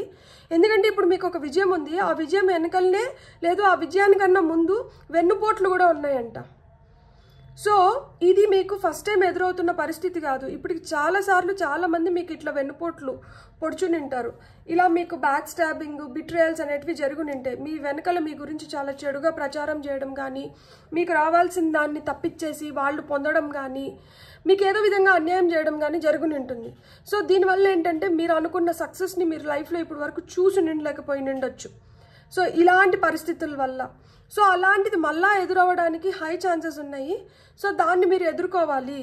Speaker 1: ఎందుకంటే ఇప్పుడు మీకు ఒక విజయం ఉంది, ఆ విజయం వెనకలనే లేదు, ఆ విజయానికన్నా ముందు వెన్నుపోట్లు కూడా ఉన్నాయంట. సో ఇది మీకు ఫస్ట్ టైం ఎదురవుతున్న పరిస్థితి కాదు. ఇప్పటికి చాలాసార్లు చాలామంది మీకు ఇట్లా వెన్నుపోట్లు పొడుచుని ఉంటారు. ఇలా మీకు బ్యాక్ స్టాబింగ్, బిట్రేయల్స్ అనేటివి జరుగుని ఉంటాయి. మీ వెనకాల మీ గురించి చాలా చెడుగా ప్రచారం చేయడం కానీ, మీకు రావాల్సిన దాన్ని తప్పించేసి వాళ్ళు పొందడం కానీ, మీకు ఏదో విధంగా అన్యాయం చేయడం కానీ జరుగుని ఉంటుంది. సో దీనివల్ల ఏంటంటే మీరు అనుకున్న సక్సెస్ని మీరు లైఫ్లో ఇప్పటి వరకు చూసి నిండలేకపోయి ఉండొచ్చు. సో ఇలాంటి పరిస్థితుల వల్ల సో అలాంటిది మళ్ళా ఎదురవ్వడానికి హై ఛాన్సెస్ ఉన్నాయి. సో దాన్ని మీరు ఎదుర్కోవాలి.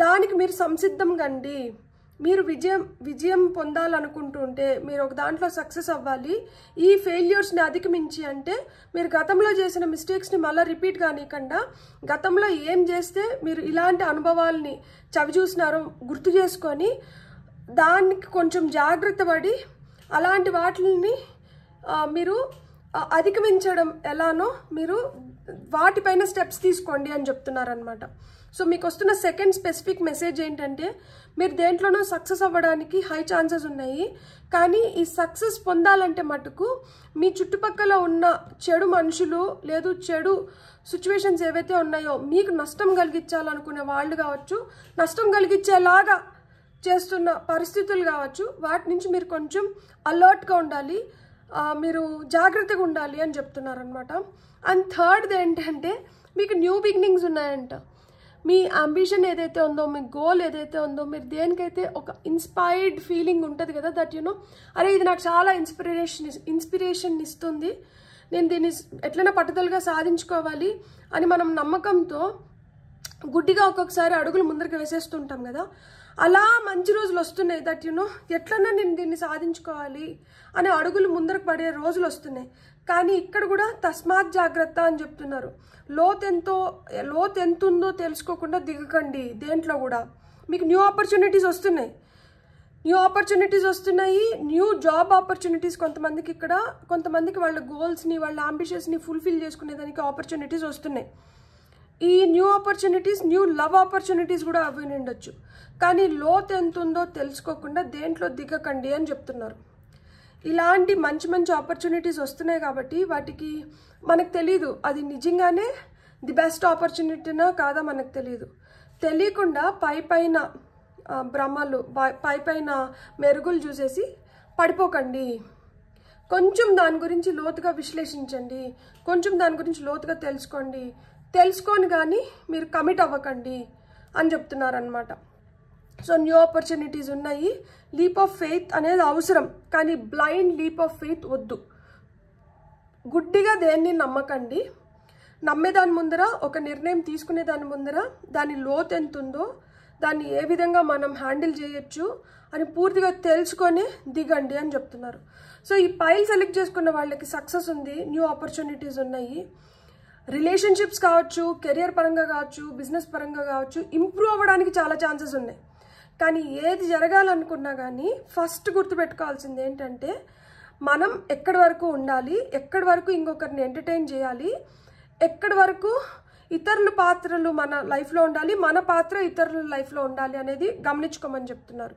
Speaker 1: దానికి మీరు సంసిద్ధం కండి. మీరు విజయం పొందాలనుకుంటుంటే మీరు ఒక దాంట్లో సక్సెస్ అవ్వాలి. ఈ ఫెయిల్యూర్స్ని అధిగమించి అంటే మీరు గతంలో చేసిన మిస్టేక్స్ని మళ్ళీ రిపీట్ కానివ్వకుండా గతంలో ఏం చేస్తే మీరు ఇలాంటి అనుభవాల్ని చవి చూసినారో గుర్తు చేసుకొని దానికి కొంచెం జాగ్రత్త పడి అలాంటి వాటిని మీరు అధిగమించడం ఎలానో మీరు వాటిపైన స్టెప్స్ తీసుకోండి అని చెప్తున్నారనమాట. సో మీకు వస్తున్న సెకండ్ స్పెసిఫిక్ మెసేజ్ ఏంటంటే మీరు దేంట్లోనూ సక్సెస్ అవ్వడానికి హై ఛాన్సెస్ ఉన్నాయి. కానీ ఈ సక్సెస్ పొందాలంటే మటుకు మీ చుట్టుపక్కల ఉన్న చెడు మనుషులు లేదు చెడు సిచ్యువేషన్స్ ఏవైతే ఉన్నాయో మీకు నష్టం కలిగించాలనుకునే వాళ్ళు కావచ్చు, నష్టం కలిగించేలాగా చేస్తున్న పరిస్థితులు కావచ్చు, వాటి నుంచి మీరు కొంచెం అలర్ట్గా ఉండాలి, మీరు జాగ్రత్తగా ఉండాలి అని చెప్తున్నారనమాట. అండ్ థర్డ్ది ఏంటంటే మీకు న్యూ బిగినింగ్స్ ఉన్నాయంట. మీ అంబిషన్ ఏదైతే ఉందో, మీ గోల్ ఏదైతే ఉందో, మీరు దేనికైతే ఒక ఇన్స్పైర్డ్ ఫీలింగ్ ఉంటుంది కదా, దట్ అరే ఇది నాకు చాలా ఇన్స్పిరేషన్ ఇస్తుంది, నేను దీన్ని ఎట్లైనా పట్టుదలగా సాధించుకోవాలి అని మనం నమ్మకంతో గుడ్డిగా ఒక్కొక్కసారి అడుగులు ముందరికి వేసేస్తుంటాం కదా, అలా మంచి రోజులు వస్తున్నాయి. దట్ ఎట్లన్నా నేను దీన్ని సాధించుకోవాలి అనే అడుగులు ముందరకు పడే రోజులు వస్తున్నాయి. కానీ ఇక్కడ కూడా తస్మాత్ జాగ్రత్త అని చెప్తున్నారు. లోతు ఎంతుందో తెలుసుకోకుండా దిగకండి. దేంట్లో కూడా మీకు న్యూ ఆపర్చునిటీస్ వస్తున్నాయి, న్యూ జాబ్ ఆపర్చునిటీస్ కొంతమందికి వాళ్ళ గోల్స్ని వాళ్ళ అంబిషన్స్ని ఫుల్ఫిల్ చేసుకునేదానికి ఆపర్చునిటీస్ వస్తున్నాయి. ఈ new opportunities new love opportunities కూడా అవి ఉండొచ్చు. కానీ లోతు ఎంత ఉందో తెలుసుకోకుండా దేంట్లో దిగకండి అని చెప్తున్నారు. ఇలాంటి మంచి మంచి ఆపర్చునిటీస్ వస్తున్నాయి కాబట్టి వాటికి మనకు తెలీదు అది నిజంగానే ది బెస్ట్ ఆపర్చునిటీనా కాదా మనకు తెలియకుండా పైపైన భ్రమలు పైపైన మెరుగులు చూసేసి పడిపోకండి. కొంచెం దాని గురించి లోతుగా విశ్లేషించండి, కొంచెం దాని గురించి లోతుగా తెలుసుకొని కానీ మీరు కమిట్ అవ్వకండి అని చెప్తున్నారనమాట. సో న్యూ ఆపర్చునిటీస్ ఉన్నాయి. లీప్ ఆఫ్ ఫెయిత్ అనేది అవసరం, కానీ బ్లైండ్ లీప్ ఆఫ్ ఫెయిత్ వద్దు. గుడ్డిగా దేన్ని నమ్మకండి. నమ్మేదాని ముందర, ఒక నిర్ణయం తీసుకునే దాని ముందర దాని లోతు ఎంత ఉందో, దాన్ని ఏ విధంగా మనం హ్యాండిల్ చేయొచ్చు అని పూర్తిగా తెలుసుకొని దిగండి అని చెప్తున్నారు. సో ఈ పైల్ సెలెక్ట్ చేసుకున్న వాళ్ళకి సక్సెస్ ఉంది, న్యూ ఆపర్చునిటీస్ ఉన్నాయి. రిలేషన్షిప్స్ కావచ్చు, కెరియర్ పరంగా కావచ్చు, బిజినెస్ పరంగా కావచ్చు, ఇంప్రూవ్ అవ్వడానికి చాలా ఛాన్సెస్ ఉన్నాయి. కానీ ఏది జరగాలనుకున్నా కానీ ఫస్ట్ గుర్తుపెట్టుకోవాల్సింది ఏంటంటే మనం ఎక్కడి వరకు ఉండాలి, ఎక్కడి వరకు ఇంకొకరిని ఎంటర్టైన్ చేయాలి, ఎక్కడి వరకు ఇతరుల పాత్రలు మన లైఫ్లో ఉండాలి, మన పాత్ర ఇతరుల లైఫ్లో ఉండాలి అనేది గమనించుకోమని చెప్తున్నారు.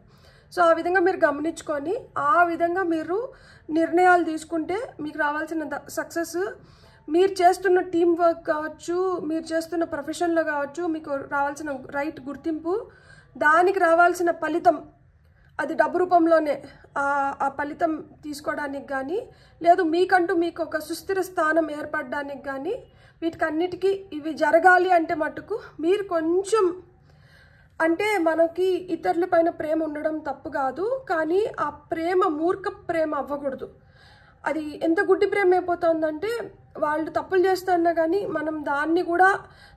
Speaker 1: సో ఆ విధంగా మీరు గమనించుకొని ఆ విధంగా మీరు నిర్ణయాలు తీసుకుంటే మీకు రావాల్సిన సక్సెస్, మీరు చేస్తున్న టీం వర్క్ కావచ్చు, మీరు చేస్తున్న ప్రొఫెషన్లో కావచ్చు, మీకు రావాల్సిన రైట్ గుర్తింపు, దానికి రావాల్సిన ఫలితం, అది డబ్బు రూపంలోనే ఆ ఫలితం తీసుకోవడానికి కానీ, లేదు మీకంటూ మీకు ఒక సుస్థిర స్థానం ఏర్పడడానికి కానీ, వీటికన్నిటికీ ఇవి జరగాలి అంటే మటుకు మీరు కొంచెం, అంటే మనకి ఇతరుల పైన ప్రేమ ఉండడం తప్పు కాదు, కానీ ఆ ప్రేమ మూర్ఖ ప్రేమ అవ్వకూడదు. అది ఎంత గుడ్డి ప్రేమ అయిపోతుందంటే వాళ్ళు తప్పులు చేస్తున్నా కానీ మనం దాన్ని కూడా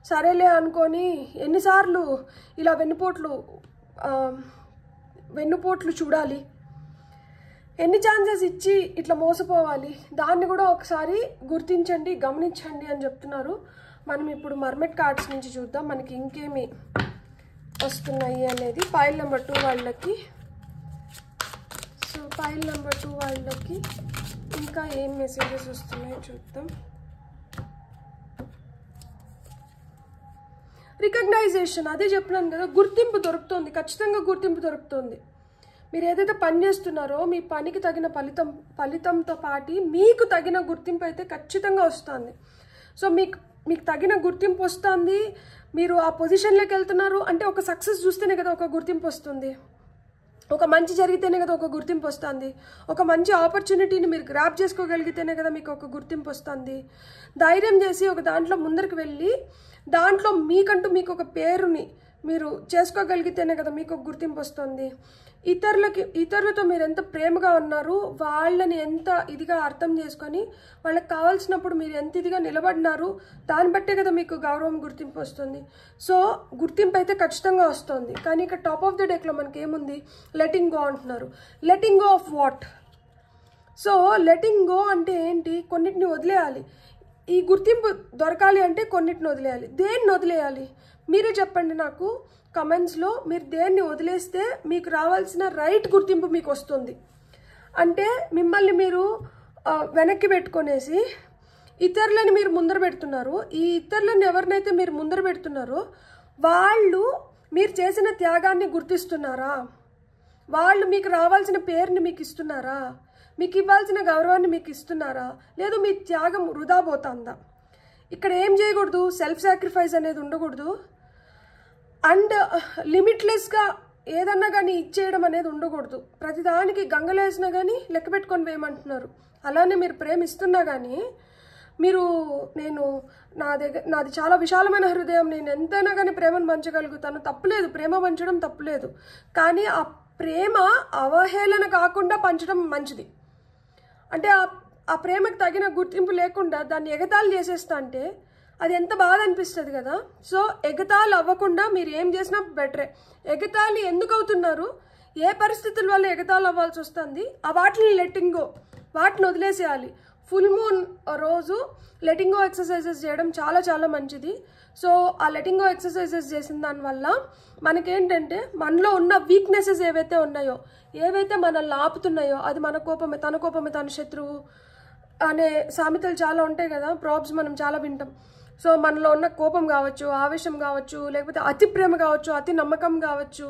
Speaker 1: సరేలే అనుకొని ఎన్నిసార్లు ఇలా వెన్నుపోట్లు చూడాలి, ఎన్ని ఛాన్సెస్ ఇచ్చి ఇట్లా మోసపోవాలి, దాన్ని కూడా ఒకసారి గుర్తించండి, గమనించండి అని చెప్తున్నారు. మనం ఇప్పుడు మర్మెట్ కార్డ్స్ నుంచి చూద్దాం మనకి ఇంకేమి వస్తున్నాయి అనేది. పైల్ నెంబర్ 2 వాళ్ళకి, సో పైల్ నెంబర్ 2 వాళ్ళకి ఇంకా ఏం మెసేజెస్ వస్తున్నాయో చూద్దాం. రికగ్నైజేషన్, అదే చెప్పినాను కదా, గుర్తింపు దొరుకుతుంది, ఖచ్చితంగా గుర్తింపు దొరుకుతుంది. మీరు ఏదైతే పని చేస్తున్నారో మీ పనికి తగిన ఫలితంతో పాటు మీకు తగిన గుర్తింపు అయితే ఖచ్చితంగా వస్తుంది. సో మీకు తగిన గుర్తింపు వస్తుంది, మీరు ఆ పొజిషన్లోకి వెళ్తున్నారు అంటే ఒక సక్సెస్ చూస్తేనే కదా ఒక గుర్తింపు వస్తుంది, ఒక మంచి జరిగితేనే కదా ఒక గుర్తింపు వస్తుంది, ఒక మంచి ఆపర్చునిటీని మీరు గ్రాప్ చేసుకోగలిగితేనే కదా మీకు ఒక గుర్తింపు వస్తుంది. ధైర్యం చేసి ఒక దాంట్లో ముందరికి వెళ్ళి దాంట్లో మీకంటూ మీకు ఒక పేరుని మీరు చేసుకోగలిగితేనే కదా మీకు ఒక గుర్తింపు వస్తుంది. ఇతరులతో మీరు ఎంత ప్రేమగా ఉన్నారు, వాళ్ళని ఎంత ఇదిగా అర్థం చేసుకొని వాళ్ళకి కావాల్సినప్పుడు మీరు ఎంత ఇదిగా నిలబడినారు, దాన్ని బట్టే కదా మీకు గౌరవం గుర్తింపు వస్తుంది. సో గుర్తింపు అయితే ఖచ్చితంగా వస్తుంది. కానీ ఇక్కడ టాప్ ఆఫ్ ద డెక్లో మనకి ఏముంది, లెటింగ్ గో అంటున్నారు. Letting go of what? So letting go అంటే ఏంటి, కొన్నిటిని వదిలేయాలి. ఈ గుర్తింపు దొరకాలి అంటే కొన్నిటిని వదిలేయాలి. దేన్ని వదిలేయాలి మీరే చెప్పండి నాకు కమెంట్స్లో. మీరు దేన్ని వదిలేస్తే మీకు రావాల్సిన రైట్ గుర్తింపు మీకు వస్తుంది. అంటే మిమ్మల్ని మీరు వెనక్కి పెట్టుకొనేసి ఇతరులని మీరు ముందర పెడుతున్నారు. ఈ ఇతరులను ఎవరినైతే మీరు ముందర పెడుతున్నారో వాళ్ళు మీరు చేసిన త్యాగాన్ని గుర్తిస్తున్నారా? వాళ్ళు మీకు రావాల్సిన పేరుని మీకు ఇస్తున్నారా? మీకు ఇవ్వాల్సిన గౌరవాన్ని మీకు ఇస్తున్నారా? లేదు మీ త్యాగం వృధా పోతుందా? ఇక్కడ ఏం చేయకూడదు, సెల్ఫ్ సాక్రిఫైస్ అనేది ఉండకూడదు. అండ్ లిమిట్లెస్గా ఏదన్నా కానీ ఇచ్చేయడం అనేది ఉండకూడదు. ప్రతిదానికి గంగలో వేసినా కానీ లెక్క పెట్టుకొని వేయమంటున్నారు. అలానే మీరు ప్రేమిస్తున్నా కానీ మీరు నాది చాలా విశాలమైన హృదయం, నేను ఎంతైనా కానీ ప్రేమను పంచగలుగుతాను, తప్పులేదు, ప్రేమ పంచడం తప్పులేదు. కానీ ఆ ప్రేమ అవహేళన కాకుండా పంచడం మంచిది. అంటే ఆ ప్రేమకు తగిన గుర్తింపు లేకుండా దాన్ని ఎగతాళి చేసేస్తా అంటే అది ఎంత బాధ అనిపిస్తుంది కదా. సో ఎగతాళి అవ్వకుండా మీరు ఏం చేసినా బెటరే. ఎగతాళి ఎందుకు అవుతున్నారు, ఏ పరిస్థితుల వల్ల ఎగతాళి అవ్వాల్సి వస్తుంది, ఆ వాటిని లెట్టింగ్ గో, వాటిని వదిలేసేయాలి. ఫుల్ మూన్ రోజు లెటింగ్ గో ఎక్సర్సైజెస్ చేయడం చాలా చాలా మంచిది. సో ఆ లెటింగ్ గో ఎక్సర్సైజెస్ చేసిన దానివల్ల మనకేంటంటే మనలో ఉన్న వీక్నెసెస్ ఏవైతే ఉన్నాయో, ఏవైతే మనల్ని ఆపుతున్నాయో, అది మన కోపమే, తన కోపమే తన శత్రువు అనే సామెతలు చాలా ఉంటాయి కదా, ప్రాబ్స్ మనం చాలా వింటాం. సో మనలో ఉన్న కోపం కావచ్చు, ఆవేశం కావచ్చు, లేకపోతే అతి ప్రేమ కావచ్చు, అతి నమ్మకం కావచ్చు,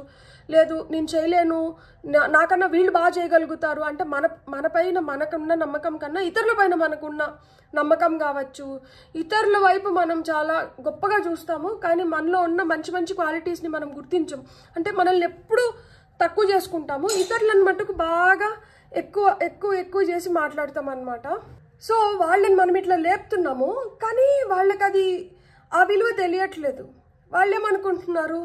Speaker 1: లేదు నేను చేయలేను, నాకన్నా వీళ్ళు బాగా చేయగలుగుతారు అంటే మనపైన మనకున్న నమ్మకం కన్నా ఇతరుల పైన మనకున్న నమ్మకం కావచ్చు. ఇతరుల వైపు మనం చాలా గొప్పగా చూస్తాము, కానీ మనలో ఉన్న మంచి మంచి క్వాలిటీస్ని మనం గుర్తించం. అంటే మనల్ని ఎప్పుడు తక్కువ చేసుకుంటాము, ఇతరులను మట్టుకు బాగా ఎక్కువ ఎక్కువ ఎక్కువ చేసి మాట్లాడతాం అన్నమాట. సో వాళ్ళని మనం ఇట్లా లేపుతున్నాము, కానీ వాళ్ళకి అది ఆ విలువ తెలియట్లేదు. వాళ్ళు ఏమనుకుంటున్నారు,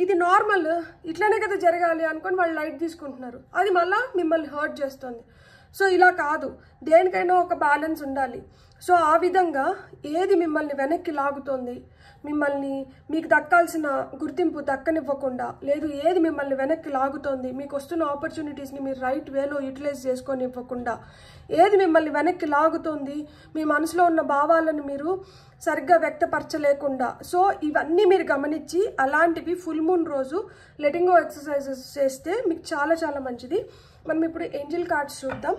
Speaker 1: ఇది నార్మల్, ఇట్లానే కదా జరగాలి అనుకొని వాళ్ళు లైట్ తీసుకుంటున్నారు. అది మళ్ళీ మిమ్మల్ని హర్ట్ చేస్తుంది. సో ఇలా కాదు, దేనికైనా ఒక బ్యాలెన్స్ ఉండాలి. సో ఆ విధంగా ఏది మిమ్మల్ని వెనక్కి లాగుతోంది, మిమ్మల్ని మీకు దక్కాల్సిన గుర్తింపు దక్కనివ్వకుండా, లేదు ఏది మిమ్మల్ని వెనక్కి లాగుతోంది, మీకు వస్తున్న ఆపర్చునిటీస్ని మీరు రైట్ వేలో యూటిలైజ్ చేసుకొని ఇవ్వకుండా, ఏది మిమ్మల్ని వెనక్కి లాగుతోంది, మీ మనసులో ఉన్న భావాలను మీరు సరిగ్గా వ్యక్తపరచలేకుండా. సో ఇవన్నీ మీరు గమనించి అలాంటివి ఫుల్ మూన్ రోజు లెటింగ్ గో ఎక్సర్సైజెస్ చేస్తే మీకు చాలా చాలా మంచిది. మనం ఇప్పుడు ఏంజిల్ కార్డ్స్ చూద్దాం.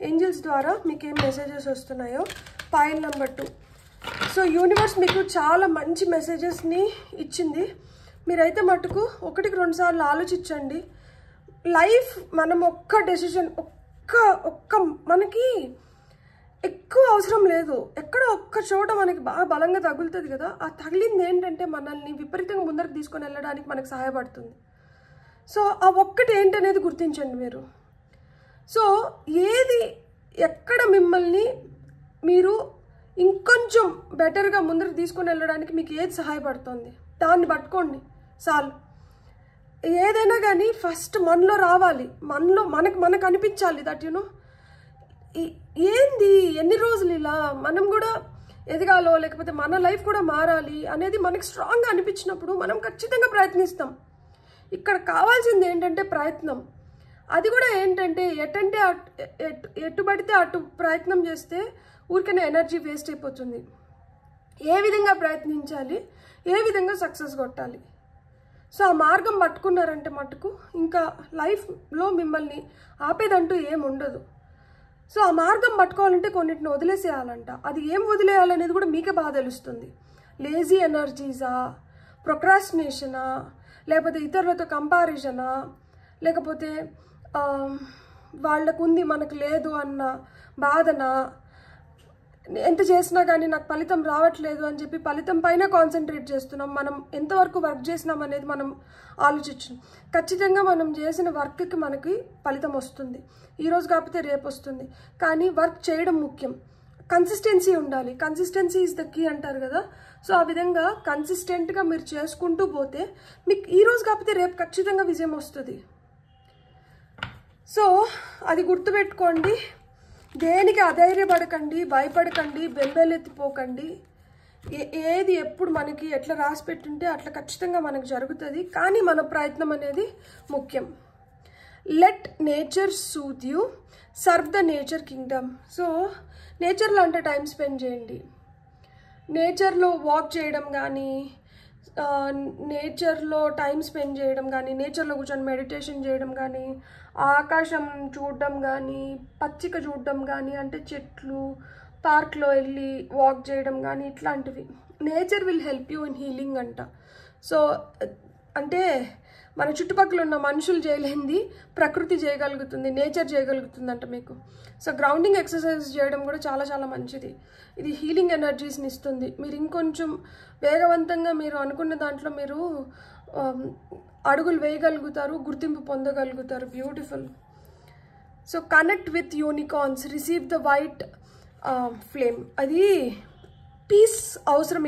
Speaker 1: ఏంజిల్స్ ద్వారా మీకు ఏం మెసేజెస్ వస్తున్నాయో. Pile number 2. సో యూనివర్స్ మీకు చాలా మంచి మెసేజెస్ని ఇచ్చింది. మీరైతే మటుకు 1-2 సార్లు ఆలోచించండి. లైఫ్ మనం ఒక్క డెసిషన్ ఒక్క మనకి ఎక్కువ అవసరం లేదు, ఎక్కడో ఒక్క చోట మనకి బాగా బలంగా తగులుతుంది కదా, ఆ తగిలింది ఏంటంటే మనల్ని విపరీతంగా ముందరకు తీసుకొని వెళ్ళడానికి మనకు సహాయపడుతుంది. సో ఆ ఒక్కటి ఏంటనేది గుర్తించండి మీరు. సో ఏది ఎక్కడ మిమ్మల్ని మీరు ఇంకొంచెం బెటర్గా ముందరకు తీసుకొని వెళ్ళడానికి మీకు ఏది సహాయపడుతుంది దాన్ని పట్టుకోండి చాలు. ఏదైనా కానీ ఫస్ట్ మనలో రావాలి, మనకు అనిపించాలి దట్ యునో ఏంది ఎన్ని రోజులు ఇలా మనం కూడా ఎదగాలో, లేకపోతే మన లైఫ్ కూడా మారాలి అనేది మనకు స్ట్రాంగ్గా అనిపించినప్పుడు మనం ఖచ్చితంగా ప్రయత్నిస్తాం. ఇక్కడ కావాల్సింది ఏంటంటే ప్రయత్నం. అది కూడా ఏంటంటే ఎటు పడితే అటు ప్రయత్నం చేస్తే ఊరికనే ఎనర్జీ వేస్ట్ అయిపోతుంది. ఏ విధంగా ప్రయత్నించాలి, ఏ విధంగా సక్సెస్ కొట్టాలి. సో ఆ మార్గం పట్టుకున్నారంటే మటుకు ఇంకా లైఫ్లో మిమ్మల్ని ఆపేదంటూ ఏముండదు. సో ఆ మార్గం పట్టుకోవాలంటే కొన్నిటిని వదిలేసేయాలంట. అది ఏం వదిలేయాలనేది కూడా మీకే బాగా తెలుస్తుంది. లేజీ ఎనర్జీసా, ప్రొక్రాస్టినేషనా, లేకపోతే ఇతరులతో కంపారిజనా, లేకపోతే వాళ్ళకు ఉంది మనకు లేదు అన్న బాధనా, ఎంత చేసినా కానీ నాకు ఫలితం రావట్లేదు అని చెప్పి ఫలితం పైన కాన్సన్ట్రేట్ చేస్తున్నాం. మనం ఎంతవరకు వర్క్ చేసినాం అనేది మనం ఆలోచించాం. ఖచ్చితంగా మనం చేసిన వర్క్కి మనకి ఫలితం వస్తుంది. ఈరోజు కాకపోతే రేపు వస్తుంది. కానీ వర్క్ చేయడం ముఖ్యం. కన్సిస్టెన్సీ ఉండాలి. కన్సిస్టెన్సీ ఈజ్ ద కీ అంటారు కదా. సో ఆ విధంగా కన్సిస్టెంట్గా మీరు చేసుకుంటూ పోతే మీకు ఈరోజు కాకపోతే రేపు ఖచ్చితంగా విజయం వస్తుంది. సో అది గుర్తుపెట్టుకోండి. దేనికి అధైర్యపడకండి, భయపడకండి, బెంబేలెత్తిపోకండి. ఏది ఎప్పుడు మనకి ఎట్లా రాసి పెట్టుంటే అట్లా ఖచ్చితంగా మనకు జరుగుతుంది. కానీ మన ప్రయత్నం అనేది ముఖ్యం. Let nature సూత్ you, serve the nature Kingdom. So నేచర్లో అంటే టైం స్పెండ్ చేయండి. నేచర్లో వాక్ చేయడం కానీ, నేచర్లో టైం స్పెండ్ చేయడం కానీ, నేచర్లో కూర్చొని మెడిటేషన్ చేయడం కానీ, ఆకాశం చూడడం కానీ, పచ్చిక చూడడం కానీ, అంటే చెట్లు, పార్క్లో వెళ్ళి వాక్ చేయడం కానీ, ఇట్లాంటివి. Nature will help you in healing అంట. సో అంటే మన చుట్టుపక్కల ఉన్న మనుషులు చేయలేనిది ప్రకృతి చేయగలుగుతుంది, నేచర్ చేయగలుగుతుందంట మీకు. సో గ్రౌండింగ్ ఎక్సర్సైజ్ చేయడం కూడా చాలా చాలా మంచిది. ఇది హీలింగ్ ఎనర్జీస్ని ఇస్తుంది. మీరు ఇంకొంచెం వేగవంతంగా మీరు అనుకున్న దాంట్లో మీరు అడుగులు వేయగలుగుతారు, గుర్తింపు పొందగలుగుతారు. Beautiful. So connect with unicorns, receive the white flame. అది పీస్ అవసరం.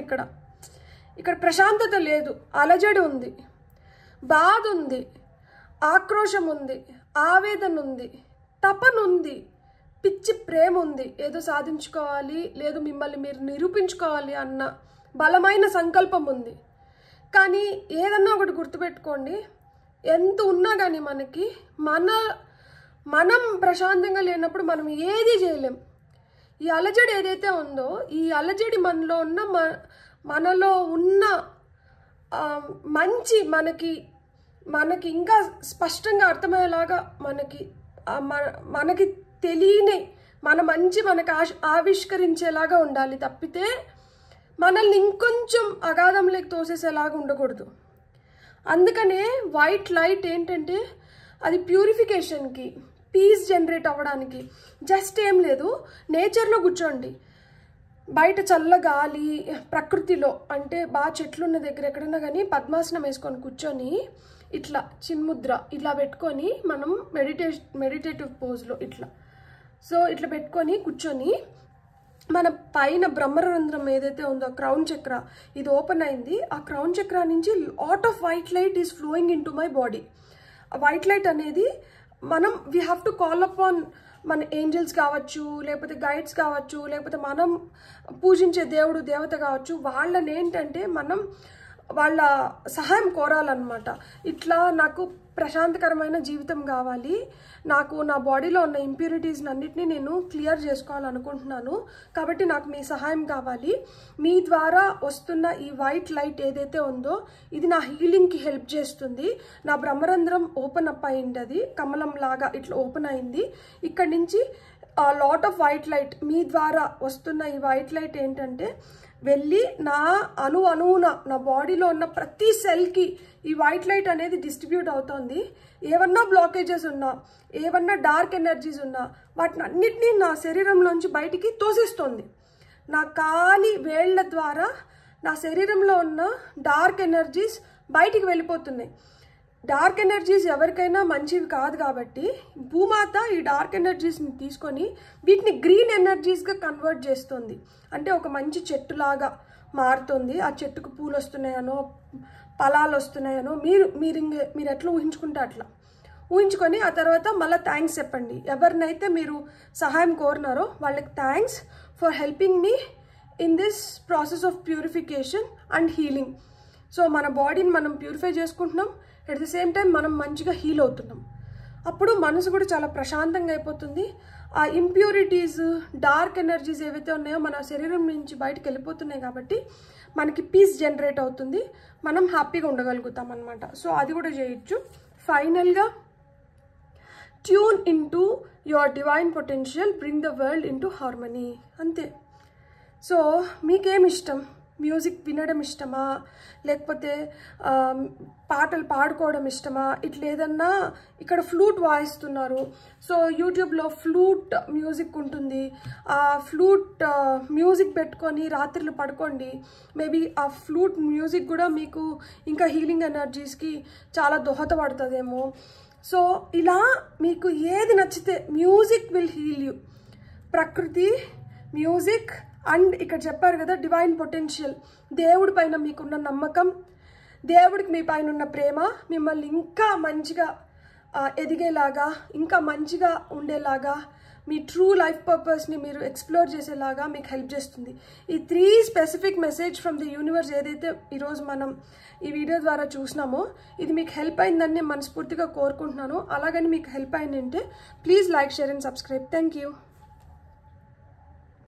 Speaker 1: ఇక్కడ ప్రశాంతత లేదు, అలజడి ఉంది, బాధ ఉంది, ఆక్రోశం ఉంది, ఆవేదన ఉంది, తపన ఉంది, పిచ్చి ప్రేమ ఉంది. ఏదో సాధించుకోవాలి, లేదు మిమ్మల్ని మీరు నిరూపించుకోవాలి అన్న బలమైన సంకల్పం ఉంది. కానీ ఏదన్నా ఒకటి గుర్తుపెట్టుకోండి, ఎంత ఉన్నా కానీ మనకి మనం ప్రశాంతంగా లేనప్పుడు మనం ఏది చేయలేం. ఈ అలజడి ఏదైతే ఉందో, ఈ అలజడి మనలో ఉన్న మంచి మనకి ఇంకా స్పష్టంగా అర్థమయ్యేలాగా మనకి తెలియని మన మంచి మనకు ఆవిష్కరించేలాగా ఉండాలి తప్పితే మనల్ని ఇంకొంచెం అగాధంలోకి తోసేసేలాగా ఉండకూడదు. అందుకనే వైట్ లైట్ ఏంటంటే అది ప్యూరిఫికేషన్కి, పీస్ జనరేట్ అవ్వడానికి. జస్ట్ ఏం లేదు, నేచర్లో కూర్చోండి, బయట చల్ల గాలి, ప్రకృతిలో అంటే బాగా చెట్లున్న దగ్గర ఎక్కడన్నా కానీ పద్మాసనం వేసుకొని కూర్చొని ఇట్లా చిన్ముద్ర ఇలా పెట్టుకొని మనం మెడిటేటివ్ పోజ్లో ఇట్లా పెట్టుకొని కూర్చొని మన పైన బ్రహ్మరంధ్రం ఏదైతే ఉందో క్రౌన్ చక్ర ఇది ఓపెన్ అయింది. ఆ క్రౌన్ చక్ర నుంచి lot of white light is flowing in to my body. White light అనేది we have to call upon మన ఏంజల్స్ కావచ్చు, లేకపోతే గైడ్స్ కావచ్చు, లేకపోతే మనం పూజించే దేవుడు దేవత కావచ్చు. వాళ్ళని ఏంటంటే మనం వాళ్ళ సహాయం కోరాలన్నమాట. ఇట్లా నాకు ప్రశాంతకరమైన జీవితం కావాలి, నాకు నా బాడీలో ఉన్న ఇంప్యూరిటీస్ని అన్నిటినీ నేను క్లియర్ చేసుకోవాలనుకుంటున్నాను, కాబట్టి నాకు మీ సహాయం కావాలి. మీ ద్వారా వస్తున్న ఈ వైట్ లైట్ ఏదైతే ఉందో ఇది నా హీలింగ్కి హెల్ప్ చేస్తుంది. నా బ్రహ్మరంధ్రం ఓపెన్ అప్ అయింది, అది కమలం లాగా ఇట్లా ఓపెన్ అయింది. ఇక్కడి నుంచి లాట్ ఆఫ్ వైట్ లైట్ మీ ద్వారా వస్తున్న ఈ వైట్ లైట్ ఏంటంటే వెళ్ళి నా అణువున నా బాడీలో ఉన్న ప్రతి సెల్కి ఈ వైట్ లైట్ అనేది డిస్ట్రిబ్యూట్ అవుతుంది. ఏమన్నా బ్లాకేజెస్ ఉన్నా, ఏమన్నా డార్క్ ఎనర్జీస్ ఉన్నా వాటిని అన్నిటినీ నా శరీరంలోంచి బయటికి తోసేస్తుంది. నా కాలి వేళ్ల ద్వారా నా శరీరంలో ఉన్న డార్క్ ఎనర్జీస్ బయటికి వెళ్ళిపోతున్నాయి. డార్క్ ఎనర్జీస్ ఎవరికైనా మంచివి కాదు కాబట్టి భూమాత ఈ డార్క్ ఎనర్జీస్ని తీసుకొని వీటిని గ్రీన్ ఎనర్జీస్గా కన్వర్ట్ చేస్తుంది. అంటే ఒక మంచి చెట్టులాగా మారుతుంది. ఆ చెట్టుకు పూలు వస్తున్నాయనో ఫలాలు వస్తున్నాయనో మీరు ఎట్లా ఊహించుకుంటే అట్లా ఊహించుకొని ఆ తర్వాత మళ్ళీ థ్యాంక్స్ చెప్పండి. ఎవరినైతే మీరు సహాయం కోరినారో వాళ్ళకి thanks for helping me in this process of purification and healing. So మన బాడీని మనం ప్యూరిఫై చేసుకుంటున్నాం, అట్ ది సేమ్ టైం మనం మంచిగా హీల్ అవుతున్నాం. అప్పుడు మనసు కూడా చాలా ప్రశాంతంగా అయిపోతుంది. ఆ ఇంప్యూరిటీస్, డార్క్ ఎనర్జీస్ ఏవైతే ఉన్నాయో మన శరీరం నుంచి బయటకు వెళ్ళిపోతున్నాయి కాబట్టి మనకి పీస్ జనరేట్ అవుతుంది, మనం హ్యాపీగా ఉండగలుగుతాం అన్నమాట. సో అది కూడా చేయొచ్చు. ఫైనల్గా tune in to your divine potential, bring the world in to harmony. అంతే. సో మీకేమి ఇష్టం? మ్యూజిక్ వినడం ఇష్టమా, లేకపోతే పాటలు పాడుకోవడం ఇష్టమా, ఇట్లా ఏదన్నా ఇక్కడ ఫ్లూట్ వాయిస్తున్నారు. సో యూట్యూబ్లో ఫ్లూట్ మ్యూజిక్ ఉంటుంది. ఆ ఫ్లూట్ మ్యూజిక్ పెట్టుకొని రాత్రులు పడుకోండి. మేబీ ఆ ఫ్లూట్ మ్యూజిక్ కూడా మీకు ఇంకా హీలింగ్ ఎనర్జీస్కి చాలా దోహదపడుతుందేమో. సో ఇలా మీకు ఏది నచ్చితే, మ్యూజిక్ విల్ హీల్ యూ. ప్రకృతి, మ్యూజిక్ అండ్ ఇక్కడ చెప్పారు కదా డివైన్ పొటెన్షియల్, దేవుడి పైన మీకున్న నమ్మకం, దేవుడికి మీ పైన ఉన్న ప్రేమ మిమ్మల్ని ఇంకా మంచిగా ఎదిగేలాగా, ఇంకా మంచిగా ఉండేలాగా, మీ ట్రూ లైఫ్ పర్పస్ని మీరు ఎక్స్ప్లోర్ చేసేలాగా మీకు హెల్ప్ చేస్తుంది. ఈ 3 specific message from the universe ఏదైతే ఈరోజు మనం ఈ వీడియో ద్వారా చూసినామో, ఇది మీకు హెల్ప్ అయిందని నేను మనస్ఫూర్తిగా కోరుకుంటున్నాను. అలాగని మీకు హెల్ప్ అయిందంటే please like, share and subscribe. Thank you.